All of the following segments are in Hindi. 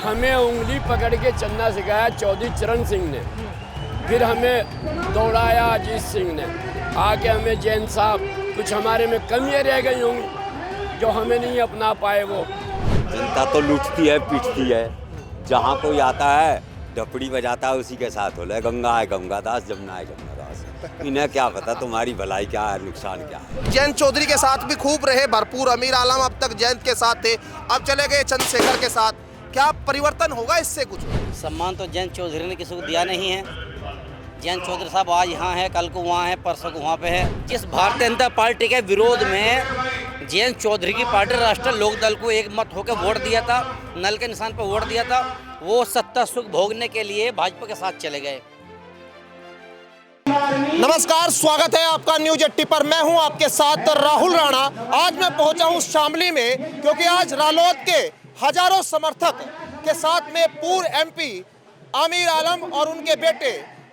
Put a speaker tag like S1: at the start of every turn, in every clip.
S1: हमें उंगली पकड़ के चलना सिखाया चौधरी चरण सिंह ने, फिर हमें दौड़ाया अजीत सिंह ने, आके हमें जैन साहब, कुछ हमारे में कमियाँ रह गई होंगी जो हमें नहीं अपना पाए। वो
S2: जनता तो लूटती है, पीटती है, जहाँ कोई आता है डपड़ी बजाता है उसी के साथ हो। गंगा है गंगादास, जमुना है जमुनादास। इन्हें क्या पता तुम्हारी भलाई क्या है, नुकसान क्या है।
S3: जयंत चौधरी के साथ भी खूब रहे भरपूर। अमीर आलम अब तक जयंत के साथ थे, अब चले गए चंद्रशेखर के साथ। क्या परिवर्तन होगा इससे कुछ?
S4: सम्मान तो जयंत चौधरी ने किसी को दिया नहीं है। जयंत चौधरी साहब आज यहाँ है, कल को वहाँ है, परसों को वहाँ पे है। जिस भारतीय जनता पार्टी के विरोध में जयंत चौधरी की पार्टी राष्ट्रीय लोक दल को एक मत होकर वोट दिया था, नल के निशान पर वोट दिया था, वो सत्ता सुख भोगने के लिए भाजपा के साथ चले गए।
S3: नमस्कार, स्वागत है आपका न्यूज 80 पर। मैं हूं आपके साथ राहुल राणा। आज मैं पहुंचा हूं शामली में, क्योंकि आज रालोद के हजारों समर्थक के साथ में पूर्व एमपी आमिर आलम और उनके बेटे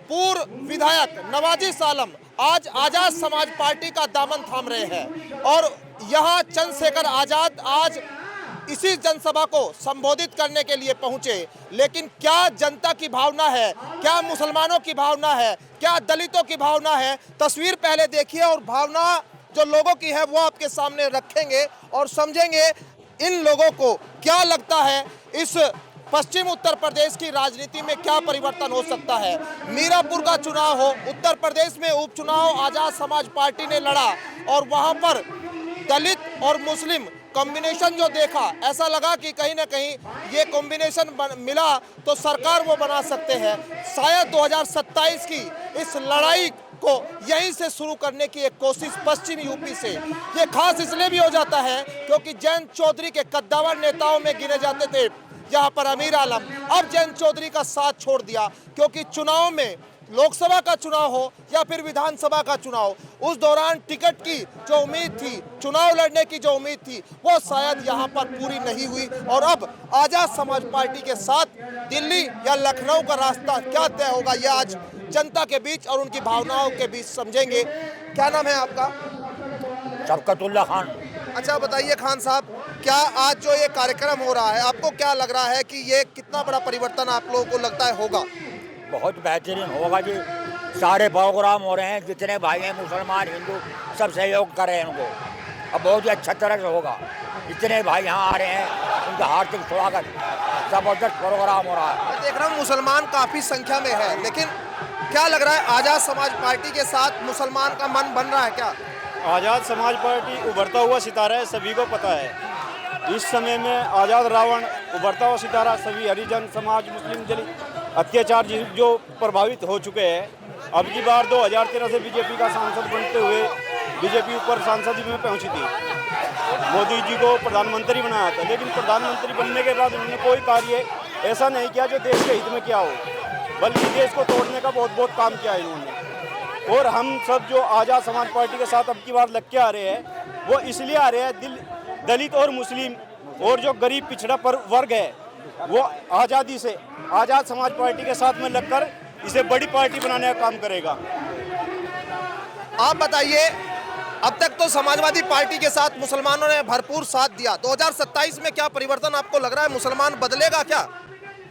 S3: पूर्व विधायक नवाजिश आलम आज आजाद समाज पार्टी का दामन थाम रहे हैं। और यहाँ चंद्रशेखर आजाद आज इसी जनसभा को संबोधित करने के लिए पहुंचे। लेकिन क्या जनता की भावना है, क्या मुसलमानों की भावना है, क्या दलितों की भावना है, तस्वीर पहले देखिए और भावना जो लोगों की है वो आपके सामने रखेंगे और समझेंगे इन लोगों को क्या लगता है इस पश्चिम उत्तर प्रदेश की राजनीति में क्या परिवर्तन हो सकता है। मीरापुर का चुनाव हो, उत्तर प्रदेश में उपचुनाव आजाद समाज पार्टी ने लड़ा और वहां पर दलित और मुस्लिम कॉम्बिनेशन जो देखा, ऐसा लगा कि कहीं ना कहीं ये कॉम्बिनेशन मिला तो सरकार वो बना सकते हैं। शायद 2027 की इस लड़ाई को यहीं से शुरू करने की एक कोशिश पश्चिम यूपी से। ये खास इसलिए भी हो जाता है क्योंकि जयंत चौधरी के कद्दावर नेताओं में गिने जाते थे यहाँ पर अमीर आलम। अब जयंत चौधरी का साथ छोड़ दिया क्योंकि चुनाव में, लोकसभा का चुनाव हो या फिर विधानसभा का चुनाव, उस दौरान टिकट की जो उम्मीद थी, चुनाव लड़ने की जो उम्मीद थी, वो शायद यहाँ पर पूरी नहीं हुई। और अब आजाद समाज पार्टी के साथ दिल्ली या लखनऊ का रास्ता क्या तय होगा, ये आज जनता के बीच और उनकी भावनाओं के बीच समझेंगे। क्या नाम है आपका?
S5: शफकतुल्ला खान।
S3: अच्छा बताइए खान साहब, क्या आज जो ये कार्यक्रम हो रहा है, आपको क्या लग रहा है कि ये कितना बड़ा परिवर्तन आप लोगों को लगता है होगा?
S5: बहुत बेहतरीन होगा जी। सारे प्रोग्राम हो रहे हैं, जितने भाई हैं मुसलमान हिंदू सब सहयोग कर रहे हैं उनको। अब बहुत ही अच्छा तरह से होगा। जितने भाई यहाँ आ रहे हैं उनका हार्दिक स्वागत। जबरदस्त प्रोग्राम हो रहा है।
S3: मैं देख रहा हूँ मुसलमान काफ़ी संख्या में है, लेकिन क्या लग रहा है आज़ाद समाज पार्टी के साथ मुसलमान का मन बन रहा है क्या?
S6: आज़ाद समाज पार्टी उभरता हुआ सितारा है, सभी को पता है। इस समय में आज़ाद रावण उभरता हुआ सितारा, सभी हरिजन समाज, मुस्लिम, दलित अत्याचार जो प्रभावित हो चुके हैं। अब की बार 2013 से बीजेपी का सांसद बनते हुए बीजेपी ऊपर सांसद में पहुंची थी। मोदी जी को प्रधानमंत्री बनाया था, लेकिन प्रधानमंत्री बनने के बाद उन्होंने कोई कार्य ऐसा नहीं किया जो देश के हित में क्या हो, बल्कि देश को तोड़ने का बहुत काम किया इन्होंने। और हम सब जो आज़ाद समाज पार्टी के साथ अब की बार लग के आ रहे हैं, वो इसलिए आ रहे हैं, दलित और मुस्लिम और जो गरीब पिछड़ा वर्ग है, वो आज़ादी से आज़ाद समाज पार्टी के साथ में लगकर इसे बड़ी पार्टी बनाने का काम करेगा।
S3: आप बताइए, अब तक तो समाजवादी पार्टी के साथ मुसलमानों ने भरपूर साथ दिया, 2027 में क्या परिवर्तन आपको लग रहा है? मुसलमान बदलेगा क्या?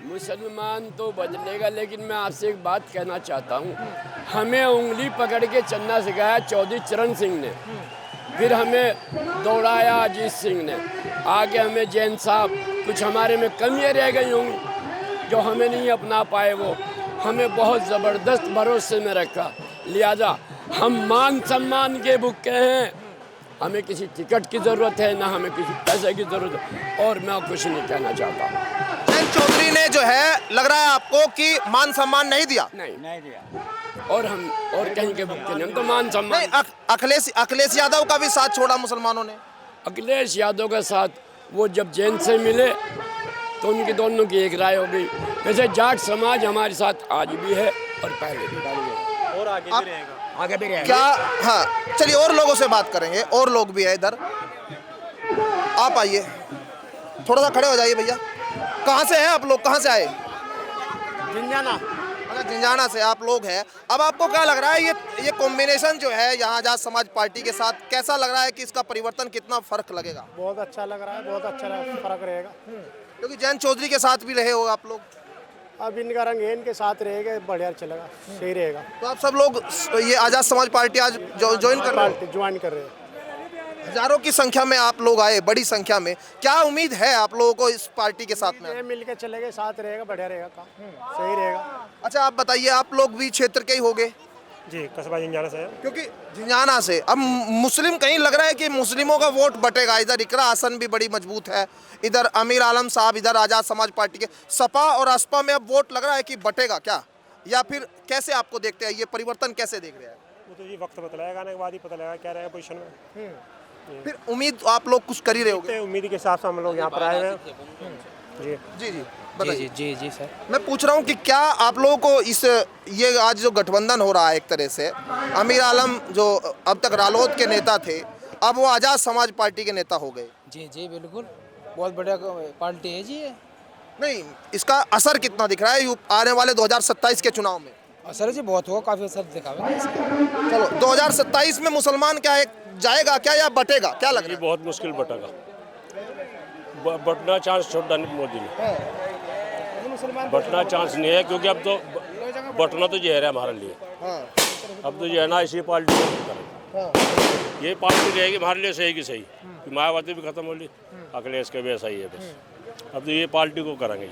S1: मुसलमान तो बदलेगा, लेकिन मैं आपसे एक बात कहना चाहता हूँ। हमें उंगली पकड़ के चलना सिखाया चौधरी चरण सिंह ने, फिर हमें दौड़ाया अजीत सिंह ने, आगे हमें जैन साहब, कुछ हमारे में कमियाँ रह गई होंगी जो हमें नहीं अपना पाए। वो हमें बहुत ज़बरदस्त भरोसे में रखा, लिहाजा हम मान सम्मान के भूखे हैं। हमें किसी टिकट की ज़रूरत है, ना हमें किसी पैसे की ज़रूरत है। और मैं कुछ नहीं कहना चाहता।
S3: जयंत चौधरी ने जो है, लग रहा है आपको कि मान सम्मान नहीं दिया?
S1: नहीं दिया। और हम और कहीं के भूखे नहीं, हम तो मान सम्मान।
S3: अखिलेश यादव का भी साथ छोड़ा मुसलमानों ने। अखिलेश
S1: यादव का साथ वो जब जैन से मिले तो उनकी दोनों की एक राय हो गई। वैसे जाट समाज हमारे साथ आज भी है और पहले भी
S6: और आगे भी रहेगा।
S5: आगे भी रहेगा।
S3: क्या? हाँ, चलिए और लोगों से बात करेंगे। और लोग भी है इधर, आप आइए, थोड़ा सा खड़े हो जाइए भैया। कहाँ से हैं आप लोग, कहाँ से आए?
S4: जिंजाना।
S3: अच्छा, झिंझाना से आप लोग हैं, अब आपको क्या लग रहा है ये कॉम्बिनेशन जो है यहाँ आजाद समाज पार्टी के साथ, कैसा लग रहा है कि इसका परिवर्तन कितना फर्क लगेगा?
S7: बहुत अच्छा लग रहा है, बहुत अच्छा फर्क रहेगा।
S3: क्योंकि जयंत चौधरी के साथ भी रहे हो आप लोग,
S7: अब इनका रंग है, इनके साथ रहेगा, बढ़िया चलेगा, सही रहेगा।
S3: तो आप सब लोग ये आजाद समाज पार्टी आज ज्वाइन कर रहे हो?
S7: पार्टी ज्वाइन कर रहे हैं।
S3: हजारों की संख्या में आप लोग आए, बड़ी संख्या में, क्या उम्मीद है आप लोगों को इस पार्टी के साथ में?
S7: ये मिल के चलेगा, साथ रहेगा, बढ़िया रहेगा, काम सही रहेगा।
S3: अच्छा आप बताइए, आप लोग भी क्षेत्र के ही होगे?
S7: जी, कस्बा झिंझाना से।
S3: क्योंकि झिंझाना से अब मुस्लिम, कहीं लग रहा है कि मुस्लिमों का वोट बटेगा। इधर इकरा हसन भी बड़ी मजबूत है, इधर अमीर आलम साहब, इधर आजाद समाज पार्टी के सपा और असपा में अब वोट लग रहा है कि बटेगा क्या, या फिर कैसे आपको देखते हैं, ये परिवर्तन कैसे देख रहे हैं?
S7: वो तो ये वक्त बतलाएगा, आने के बाद ही पता लगेगा क्या रहेगा पोजीशन में।
S3: फिर उम्मीद आप लोग कुछ कर ही रहे होगे?
S7: उम्मीद के हिसाब से हम लोग यहाँ पर आए हुए हैं। जी
S3: जी जी बताइए।
S4: जी सर।
S3: मैं पूछ रहा हूँ कि क्या आप लोगों को इस ये आज जो गठबंधन हो रहा है, एक तरह से अमीर आलम जो अब तक रालोद के नेता थे, अब वो आजाद समाज पार्टी के नेता हो गए।
S8: जी बिल्कुल, बहुत बढ़िया पार्टी है जी ये।
S3: नहीं, इसका असर कितना दिख रहा है आने वाले 2027 के चुनाव में?
S8: असर जी बहुत होगा, काफी असर दिखावेंगे इसका।
S3: चलो 2027 में मुसलमान क्या है, जाएगा क्या या बटेगा, क्या लग रहा है?
S9: बहुत मुश्किल बटेगा, बटना चांस छोड़ डाले मोदी ने, बटना चांस नहीं है, क्योंकि अब तो बटना तो जहर है हमारे लिए। अब तो जो है ना इसी पार्टी ये पार्टी रहेगी हमारे लिए सही की सही, कि मायावती भी खत्म हो ली, अखिलेश के भी ऐसा ही है बस। अब तो ये पार्टी को करेंगे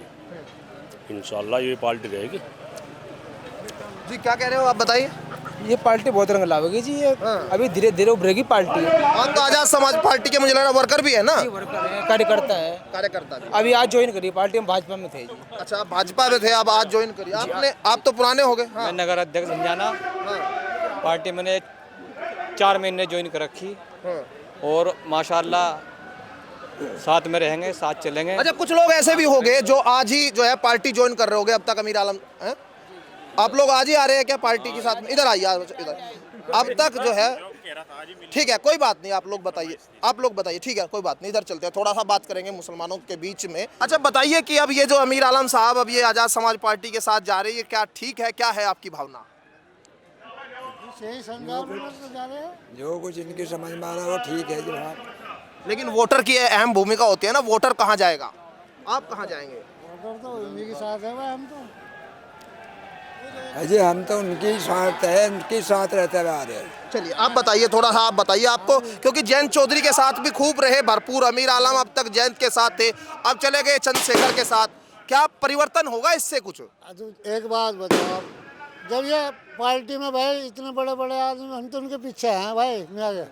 S9: इंशाल्लाह, ये पार्टी रहेगी।
S3: जी क्या कह रहे हो आप, बताइए।
S8: ये पार्टी बहुत रंग लावेगी जी, ये अभी धीरे धीरे उभरेगी पार्टी।
S3: आप तो आजाद समाज पार्टी के मुझे लग रहा है वर्कर भी है ना?
S8: कार्यकर्ता है,
S3: कार्यकर्ता भी।
S8: अभी आज ज्वाइन करी पार्टी, हम भाजपा में थे जी।
S3: अच्छा आप भाजपा में थे, अब आज ज्वाइन करी आपने, आप तो पुराने हो गए।
S10: मैं नगर अध्यक्ष झिंझाना पार्टी मैंने 4 महीने ज्वाइन कर रखी, और माशाल्लाह साथ में रहेंगे, साथ चलेंगे।
S3: अच्छा कुछ लोग ऐसे भी हो गए जो आज ही जो है पार्टी ज्वाइन कर रहे होगे, अब तक अमीर आलम है, आप लोग आज ही आ रहे हैं क्या पार्टी के साथ में? इधर आइए, इधर अब तक जो है, ठीक है कोई बात नहीं, आप लोग बताइए, ठीक है कोई बात नहीं, इधर चलते हैं, थोड़ा सा बात करेंगे मुसलमानों के बीच में। अच्छा बताइए कि अब ये जो अमीर आलम साहब अब ये आजाद समाज पार्टी के साथ जा रही है, क्या ठीक है, क्या है आपकी भावना?
S8: जो कुछ इनकी समझ में आ रहा है वो ठीक है जनाब,
S3: लेकिन वोटर की अहम भूमिका होती है ना, वोटर कहाँ जाएगा, आप कहाँ जाएंगे?
S7: वोटर तो उन्हीं के साथ है भाई, हम तो
S8: अजय हम तो उनकी साथ है, उनके साथ रहते हुए आ रहे हैं।
S3: चलिए आप बताइए, थोड़ा सा आप बताइए आपको, क्योंकि जयंत चौधरी के साथ भी खूब रहे भरपूर, अमीर आलम अब तक जयंत के साथ थे, अब चले गए चंद्रशेखर के साथ, क्या परिवर्तन होगा इससे कुछ?
S7: एक बात बताओ आप, जब ये पार्टी में भाई इतने बड़े बड़े आदमी, हम तो उनके पीछे हैं भाई, मियाँ के,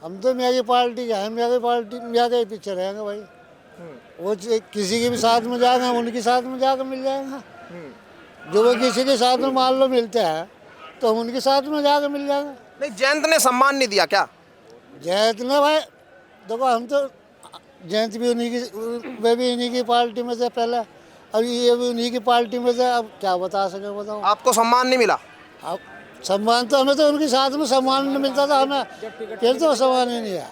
S7: हम तो मियाँ की पार्टी के हैं, मियाँ के पीछे रहेंगे भाई। वो किसी के भी साथ में जाएंगे, हम उनके साथ में जाकर मिल जाएंगे। जो वो किसी के साथ में मान लो मिलते हैं, तो हम उनके साथ में जाकर मिल जाएंगे।
S3: नहीं जयंत ने सम्मान नहीं दिया क्या?
S7: जयंत ने भाई देखो, हम तो जयंत भी उन्हीं की, वे भी इन्हीं की पार्टी में से पहले, अभी ये भी उन्हीं की पार्टी में से, अब क्या बता सके बताओ।
S3: आपको सम्मान नहीं मिला?
S7: अब सम्मान तो हमें तो उनके साथ में सम्मान नहीं मिलता था, हमें फिर तो सम्मान ही नहीं है।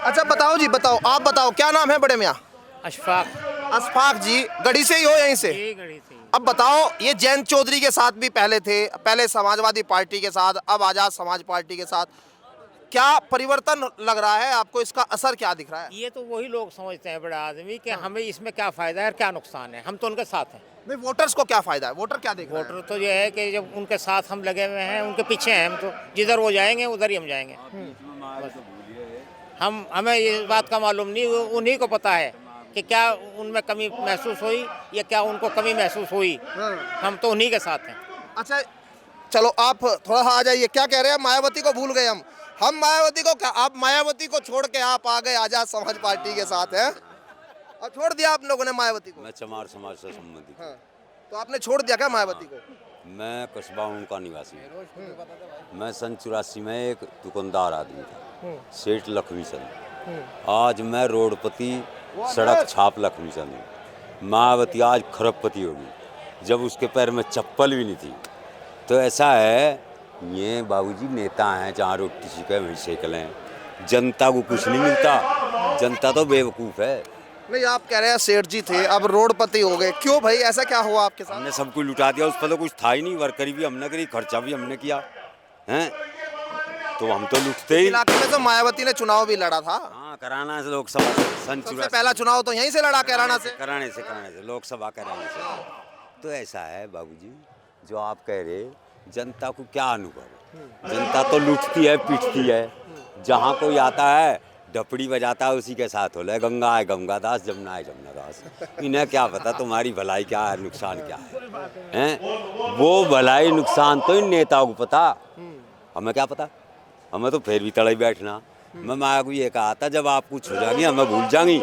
S3: अच्छा बताओ जी, बताओ, आप बताओ क्या नाम है बड़े मियाँ? अशफाक जी, गढ़ी से ही हो, यहीं से? अब बताओ, ये जयंत चौधरी के साथ भी पहले थे, पहले समाजवादी पार्टी के साथ, अब आजाद समाज पार्टी के साथ, क्या परिवर्तन लग रहा है आपको, इसका असर क्या दिख रहा है?
S11: ये तो वही लोग समझते हैं बड़े आदमी कि हमें इसमें क्या फायदा है और क्या नुकसान है, हम तो उनके साथ हैं।
S3: नहीं वोटर्स को क्या फायदा है, वोटर क्या देख रहा है?
S11: वोटर तो ये है कि जब उनके साथ हम लगे हुए हैं, उनके पीछे हैं हम, तो जिधर वो जाएंगे उधर ही हम जाएंगे। हमें इस बात का मालूम नहीं, उन्हीं को पता है कि क्या उनमें कमी महसूस हुई या क्या उनको कमी महसूस हुई, हम तो उन्हीं के साथ हैं।
S3: अच्छा चलो आप थोड़ा सा आ जाइए, क्या कह रहे हैं? मायावती को भूल गए हम मायावती को क्या, आप मायावती को छोड़ के आप आ गए आजाद समाज पार्टी के साथ हैं, और छोड़ दिया आप लोगों ने मायावती को?
S2: मैं चमार समाज से संबंधित हूँ।
S3: तो आपने छोड़ दिया क्या मायावती को?
S2: मैं कस्बा हूँ का निवासी हूँ। मैं सन 84 में एक दुकानदार आदमी था, सेठ लक्ष्मी चंद। आज मैं रोडपति सड़क छाप लक्ष्मी चंद हूँ। मायावती आज खरबपति होगी, जब उसके पैर में चप्पल भी नहीं थी। तो ऐसा है, ये बाबूजी नेता हैं, जहाँ रोटी सीखे वहीं सेक लें, जनता को कुछ नहीं मिलता, जनता तो बेवकूफ़ है।
S3: नहीं, आप कह रहे हैं सेठ जी थे, अब रोडपति हो गए, क्यों भाई, ऐसा क्या हुआ आपके साथ?
S2: हमने सब कुछ लुटा दिया, उस पर तो कुछ था ही नहीं। वर्करी भी हमने करी, खर्चा भी हमने किया हैं, तो हम तो लुटते ही।
S3: इलाके में तो मायावती ने चुनाव भी लड़ा था।
S2: हाँ, कराना से लोकसभा सन
S3: सबसे पहला चुनाव तो यहीं से लड़ा, कैराना से।
S2: कराने से लोकसभा कराने से। तो ऐसा है बाबूजी, जो आप कह रहे, जनता को क्या अनुभव? जनता तो लुटती है, पिटती है। जहाँ कोई आता है डपड़ी बजाता है, उसी के साथ हो ले। गंगा है गंगादास, जमुना है जमुनादास। इन्हें क्या पता तुम्हारी भलाई क्या है, नुकसान क्या है, हैं? वो भलाई नुकसान तो इन नेताओं को पता, हमें क्या पता। हमें तो फिर भी तड़े बैठना। मैं माया को ये कहा था, जब आप कुछ हो जाएंगी हमें भूल जाएंगी।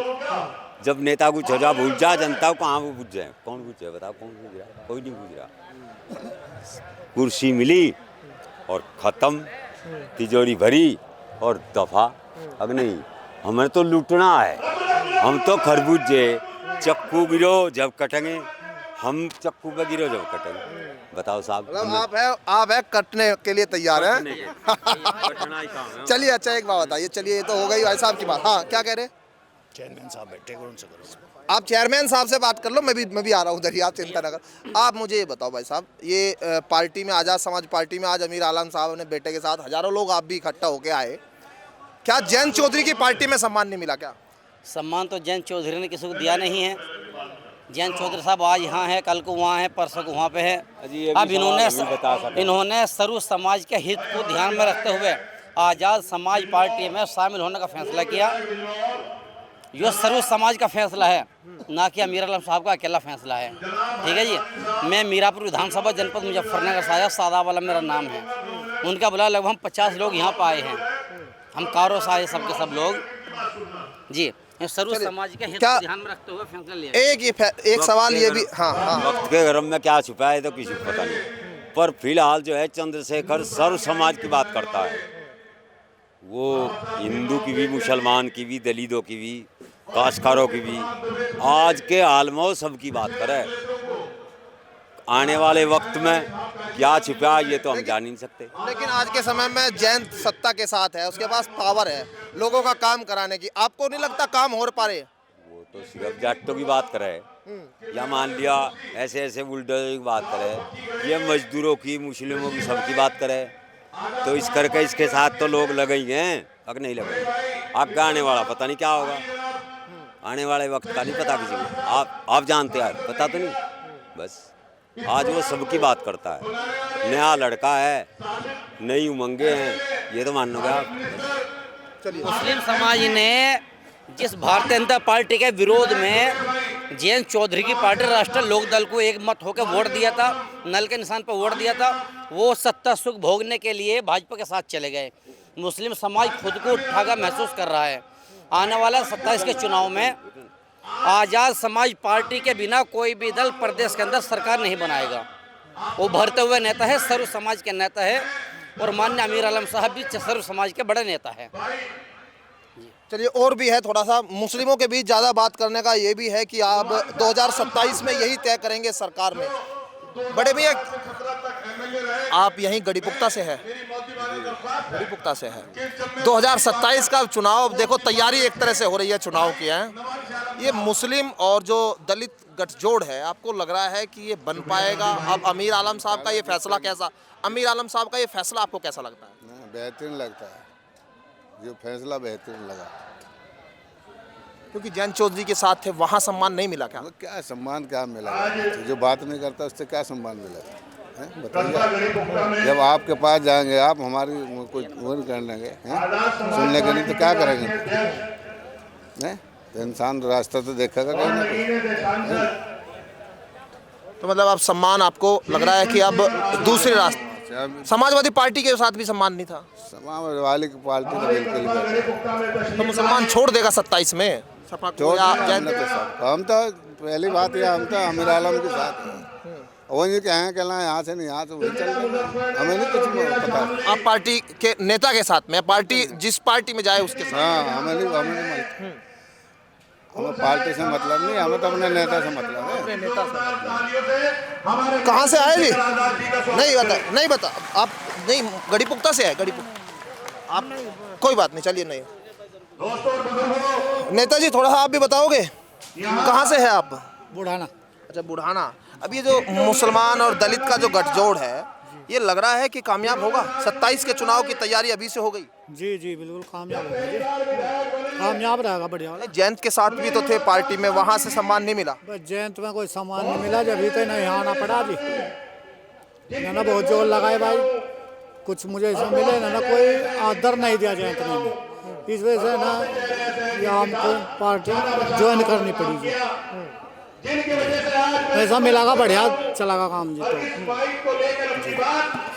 S2: जब नेता कुछ हो जा भूल जा, जनता को कहाँ वो पूछ जाए? कौन पूछ जाए बताओ? कौन पूछ रहा? कोई नहीं पूछ रहा। कुर्सी मिली और ख़त्म, तिजोरी भरी और दफा। अब नहीं, हमें तो लूटना है। हम तो खरबूजे चक्कू गिरो जब कटेंगे, हम चक्कू पे गिरो जब कटेंगे। बताओ साहब,
S3: मतलब आप है कटने के लिए तैयार हैं? चलिए, अच्छा एक बात बताइए। चलिए, ये तो हो गई भाई साहब की बात। हाँ, क्या कह रहे?
S12: चेयरमैन साहब बैठे, उनसे करो।
S3: आप चेयरमैन साहब से बात कर लो, मैं भी आ रहा हूँ उधर ही, आप चिंता न कर। आप मुझे ये बताओ भाई साहब, ये पार्टी में, आज़ाद समाज पार्टी में आज अमीर आलम साहब अपने बेटे के साथ हजारों लोग आप भी इकट्ठा होके आए, क्या जयंत चौधरी की पार्टी में सम्मान नहीं मिला क्या?
S4: सम्मान तो जयंत चौधरी ने किसी को दिया नहीं है। जयंत चौधरी साहब आज यहाँ है, कल को वहाँ है, परसों को वहाँ पे है। अब इन्होंने सर्व समाज के हित को ध्यान में रखते हुए आज़ाद समाज पार्टी में शामिल होने का फैसला किया। यह सर्व समाज का फैसला है, ना कि अमीर आलम साहब का अकेला फैसला है। ठीक है जी। मैं मीरापुर विधानसभा जनपद मुजफ्फरनगर से आया, सादा वाला मेरा नाम है। उनका बोला लगभग हम 50 लोग यहाँ पर आए हैं, हम कारों से आए सबके सब लोग जी। सर्व समाज के हित को ध्यान में रखते हुए फैसला लिया।
S3: एक सवाल ये भी, हाँ,
S2: वक्त के गरम में क्या छुपा है तो किसी को पता नहीं, पर फिलहाल जो है चंद्रशेखर सर्व समाज की बात करता है। वो हिंदू की भी, मुसलमान की भी, दलितों की भी, काश्तकारों की भी, आज के हाल में सबकी बात करे। आने वाले वक्त में क्या छिपा ये तो हम जान नहीं सकते।
S3: लेकिन आज के समय में जयंत सत्ता के साथ है, उसके पास पावर है लोगों का काम कराने की। आपको नहीं लगता काम हो पा रहे?
S2: वो तो सिर्फ जाटों की बात करे, या मान लिया ऐसे ऐसे बुलडोजर की बात करे, ये मजदूरों की, मुस्लिमों की, सबकी बात करे, तो इस करके इसके साथ तो लोग लगे ही हैं। अगर नहीं लगे, आगे आने वाला पता नहीं क्या होगा। आने वाले वक्त का नहीं पता किसी को। आप जानते हैं, पता तो नहीं। बस आज वो सबकी बात करता है। नया लड़का है, नई उमंगे हैं, ये तो मान लो आप।
S4: मुस्लिम समाज ने जिस भारतीय जनता पार्टी के विरोध में जयंत चौधरी की पार्टी राष्ट्रीय लोकदल को एक मत होकर वोट दिया था, नल के निशान पर वोट दिया था, वो सत्ता सुख भोगने के लिए भाजपा के साथ चले गए। मुस्लिम समाज खुद को उठाकर महसूस कर रहा है। आने वाला 27 के चुनाव में आज़ाद समाज पार्टी के बिना कोई भी दल प्रदेश के अंदर सरकार नहीं बनाएगा। वो भरते हुए नेता है, सर्व समाज के नेता है, और माननीय अमीर आलम साहब भी सर्व समाज के बड़े नेता है।
S3: चलिए, और भी है थोड़ा सा मुस्लिमों के बीच ज़्यादा बात करने का, ये भी है कि आप 2027 में यही तय करेंगे सरकार में। बड़े भैया, आप यहीं गढ़ीपुख्ता से है? गढ़ीपुख्ता से है। 2027 का चुनाव देखो, तैयारी एक तरह से हो रही है चुनाव की है। ये मुस्लिम और जो दलित गठजोड़ है, आपको लग रहा है कि ये बन पाएगा? अब अमीर आलम साहब का ये फैसला कैसा, अमीर आलम साहब का ये फैसला आपको कैसा लगता है?
S13: बेहतरीन लगता है, जो फैसला बेहतरीन लगा।
S3: क्योंकि जयंत चौधरी के साथ थे, वहाँ सम्मान नहीं मिला क्या?
S13: क्या सम्मान क्या मिला? जो बात नहीं करता उससे क्या सम्मान मिलेगा? बताइए। जब आपके पास जाएंगे, आप हमारी कुछ वो नहीं कर लेंगे, सुनने के नहीं तो क्या करेंगे? नहीं तो इंसान रास्ता तो देखेगा कहीं ना कहीं।
S3: तो मतलब आप सम्मान, आपको लग रहा है कि अब दूसरे रास्ते, समाजवादी पार्टी के साथ भी सम्मान नहीं था?
S13: समाजवादी पार्टी तो बिल्कुल।
S3: तो मुसलमान छोड़ देगा 27 में सपा को?
S13: हम तो पहली बात ये, हम तो अमीर आलम के साथ हैं। वो नहीं कहें कहना यहाँ से नहीं, यहाँ से वही चल रहा, हमें नहीं कुछ पता।
S3: आप पार्टी के नेता के साथ में, पार्टी जिस पार्टी में जाए उसके साथ?
S13: हाँ, हमें नहीं हमें पार्टी से मतलब नहीं, हमें तो अपने नेता से मतलब है।
S3: नेता से। कहाँ से आए जी? नहीं बता आप। नहीं, गढ़ीपुख्ता से है? गढ़ीपुख्ता आप? कोई बात नहीं, चलिए। नहीं नेताजी, थोड़ा सा आप भी बताओगे? कहाँ से है आप?
S12: बुढ़ाना।
S3: अच्छा, बुढ़ाना। अब ये जो मुसलमान और दलित का जो गठजोड़ है, ये लग रहा है कि कामयाब होगा? 27 के चुनाव की तैयारी अभी से हो गई?
S12: जी जी बिल्कुल कामयाब होगा जी, कामयाब रहेगा, बढ़िया।
S3: जयंत के साथ भी तो थे पार्टी में, वहाँ से सम्मान नहीं मिला?
S12: बस जयंत में कोई सम्मान नहीं मिला, जब भी तो नहीं आना पड़ा जी। ना बहुत जोर लगाए भाई, कुछ मुझे इसमें मिले ना कोई आदर नहीं दिया जयंत ने, इस वजह से ना ये हमको पार्टी ज्वाइन करनी पड़ी जी। ऐसा मिलागा बढ़िया चलागा काम जी। तो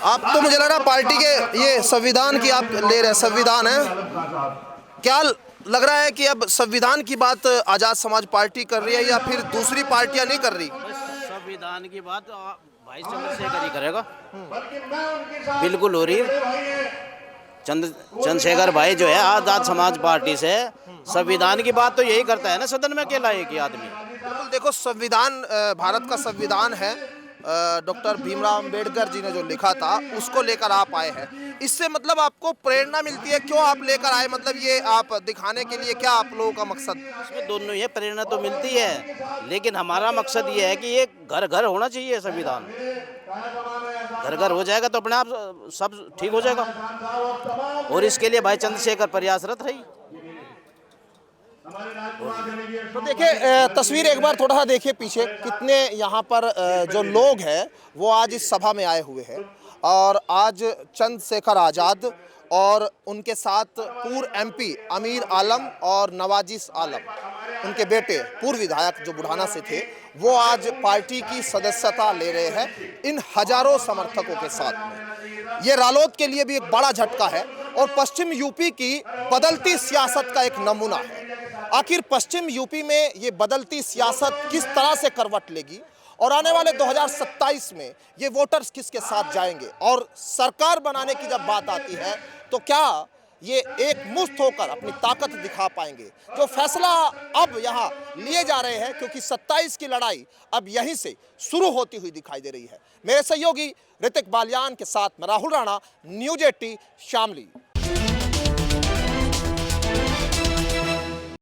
S3: आप तो मुझे लग रहा पार्टी के ये संविधान की आप ले रहे हैं, संविधान है क्या? लग रहा है कि अब संविधान की बात आजाद समाज पार्टी कर रही है या फिर दूसरी पार्टियां नहीं कर रही?
S4: संविधान की बात भाई चंद्रशेखर ही करेगा, बिल्कुल हो रही है। चंद्रशेखर भाई जो है आजाद समाज पार्टी से संविधान की बात तो यही करता है ना, सदन में अकेला एक ही आदमी।
S3: बिल्कुल, देखो संविधान भारत का संविधान है, डॉक्टर भीमराव अंबेडकर जी ने जो लिखा था उसको लेकर आप आए हैं। इससे मतलब आपको प्रेरणा मिलती है, क्यों आप लेकर आए? मतलब ये आप दिखाने के लिए, क्या आप लोगों का मकसद?
S4: इसमें दोनों ही प्रेरणा तो मिलती है, लेकिन हमारा मकसद ये है कि ये घर घर होना चाहिए संविधान। घर घर हो जाएगा तो अपने आप सब ठीक हो जाएगा, और इसके लिए भाई चंद्रशेखर प्रयासरत रही।
S3: तो देखिए तस्वीर एक बार थोड़ा सा देखिए पीछे, कितने यहाँ पर जो लोग हैं वो आज इस सभा में आए हुए हैं, और आज चंद्रशेखर आज़ाद और उनके साथ पूर्व एमपी अमीर आलम और नवाजिश आलम, उनके बेटे पूर्व विधायक जो बुढ़ाना से थे, वो आज पार्टी की सदस्यता ले रहे हैं इन हजारों समर्थकों के साथ में। ये रालोद के लिए भी एक बड़ा झटका है और पश्चिम यूपी की बदलती सियासत का एक नमूना है। आखिर पश्चिम यूपी में ये बदलती सियासत किस तरह से करवट लेगी और आने वाले 2027 में ये वोटर्स किसके साथ जाएंगे, और सरकार बनाने की जब बात आती है तो क्या ये एक मुश्त होकर अपनी ताकत दिखा पाएंगे? जो फैसला अब यहाँ लिए जा रहे हैं, क्योंकि 27 की लड़ाई अब यहीं से शुरू होती हुई दिखाई दे रही है। मेरे सहयोगी ऋतिक बालियान के साथ मैं राहुल राणा, न्यूज़ 18 शामली।